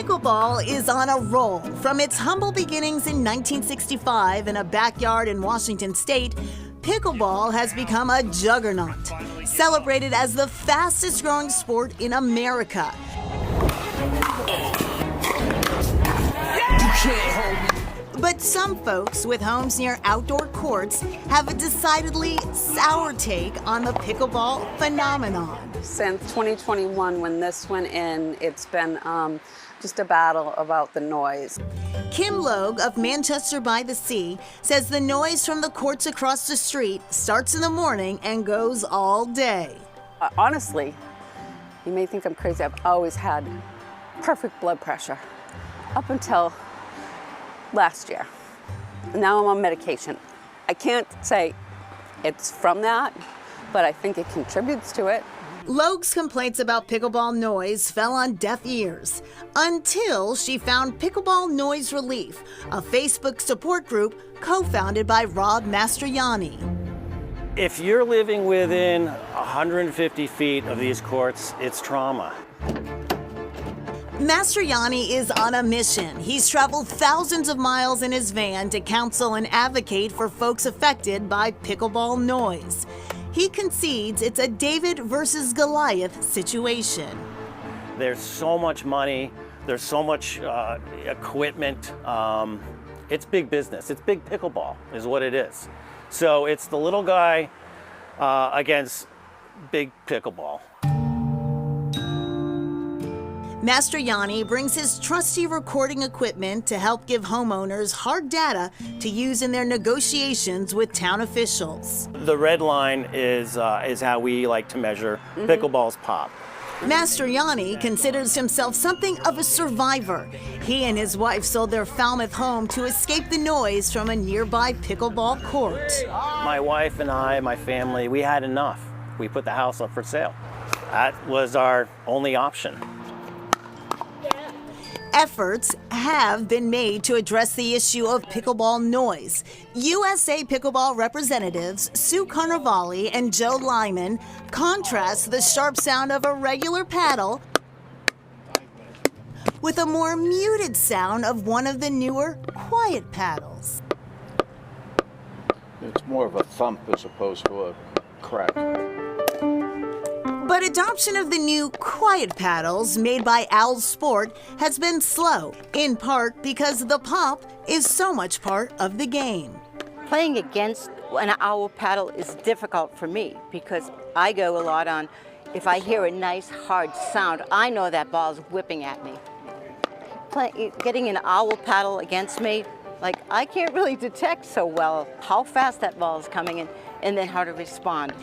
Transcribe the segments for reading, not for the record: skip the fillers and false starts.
Pickleball is on a roll. From its humble beginnings in 1965 in a backyard in Washington State, pickleball has become a juggernaut, celebrated as the fastest growing sport in America. But some folks with homes near outdoor courts have a decidedly sour take on the pickleball phenomenon. Since 2021, when this went in, it's been just a battle about the noise. Kim Logue of Manchester by the Sea says the noise from the courts across the street starts in the morning and goes all day. Honestly, you may think I'm crazy, I've always had perfect blood pressure up until last year. Now I'm on medication. I can't say it's from that, but I think it contributes to it. Logue's complaints about pickleball noise fell on deaf ears until she found Pickleball Noise Relief, a Facebook support group co-founded by Rob Mastroianni. If you're living within 150 feet of these courts, it's trauma. Mastroianni is on a mission. He's traveled thousands of miles in his van to counsel and advocate for folks affected by pickleball noise. He concedes it's a David versus Goliath situation. There's so much money, there's so much equipment. It's big business. It's big pickleball is what it is. So it's the little guy against big pickleball. Mastroianni brings his trusty recording equipment to help give homeowners hard data to use in their negotiations with town officials. The red line is how we like to measure pickleball's pop. Mastroianni considers himself something of a survivor. He and his wife sold their Falmouth home to escape the noise from a nearby pickleball court. My wife and I, my family, we had enough. We put the house up for sale. That was our only option. Efforts have been made to address the issue of pickleball noise. USA Pickleball representatives Sue Carnevale and Joe Lyman contrast the sharp sound of a regular paddle with a more muted sound of one of the newer quiet paddles. It's more of a thump as opposed to a crack. But adoption of the new quiet paddles made by Owl Sport has been slow, in part because the pop is so much part of the game. Playing against an owl paddle is difficult for me because I go a lot on, if I hear a nice hard sound, I know that ball's whipping at me. Getting an owl paddle against me, like I can't really detect so well how fast that ball is coming in and then how to respond.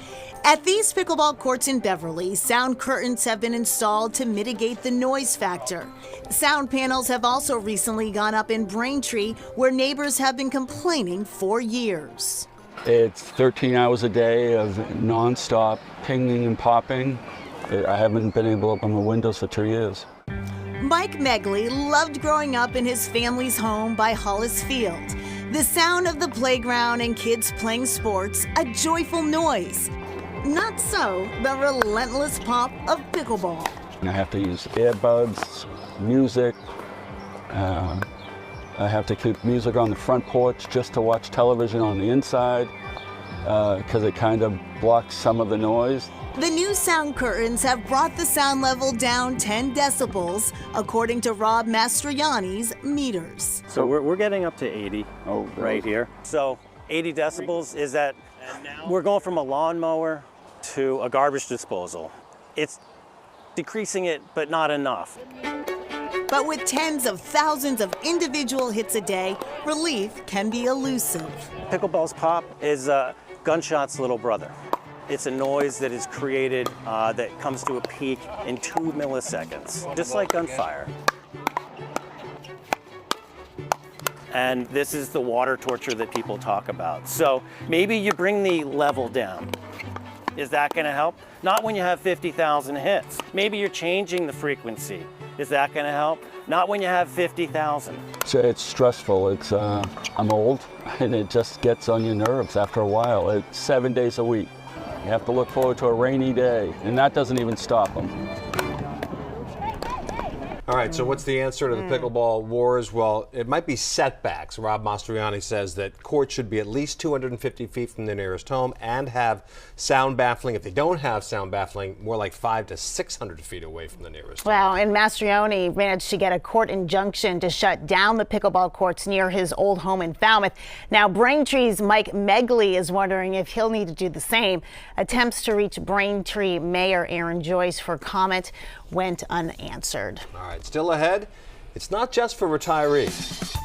At these pickleball courts in Beverly, sound curtains have been installed to mitigate the noise factor. Sound panels have also recently gone up in Braintree, where neighbors have been complaining for years. It's 13 hours a day of nonstop pinging and popping. I haven't been able to open my windows for 2 years. Mike Megley loved growing up in his family's home by Hollis Field. The sound of the playground and kids playing sports, a joyful noise. Not so the relentless pop of pickleball. I have to use earbuds, music. I have to keep music on the front porch just to watch television on the inside because it kind of blocks some of the noise. The new sound curtains have brought the sound level down 10 decibels, according to Rob Mastroianni's meters. So we're getting up to 80 right here. So 80 decibels is that we're going from a lawnmower to a garbage disposal. It's decreasing it, but not enough. But with tens of thousands of individual hits a day, relief can be elusive. Pickleball's pop is a gunshot's little brother. It's a noise that is created that comes to a peak in 2 milliseconds, just like gunfire. And this is the water torture that people talk about. So maybe you bring the level down. Is that going to help? Not when you have 50,000 hits. Maybe you're changing the frequency. Is that going to help? Not when you have 50,000. So it's stressful. I'm old, and it just gets on your nerves after a while. It's 7 days a week. You have to look forward to a rainy day, and that doesn't even stop them. All right, so what's the answer to the pickleball wars? Well, it might be setbacks. Rob Mastriani says that courts should be at least 250 feet from their nearest home and have sound baffling. If they don't have sound baffling, more like 500 to 600 feet away from the nearest home. Wow, and Mastriani managed to get a court injunction to shut down the pickleball courts near his old home in Falmouth. Now, Braintree's Mike Megley is wondering if he'll need to do the same. Attempts to reach Braintree Mayor Aaron Joyce for comment went unanswered. All right, still ahead, it's not just for retirees.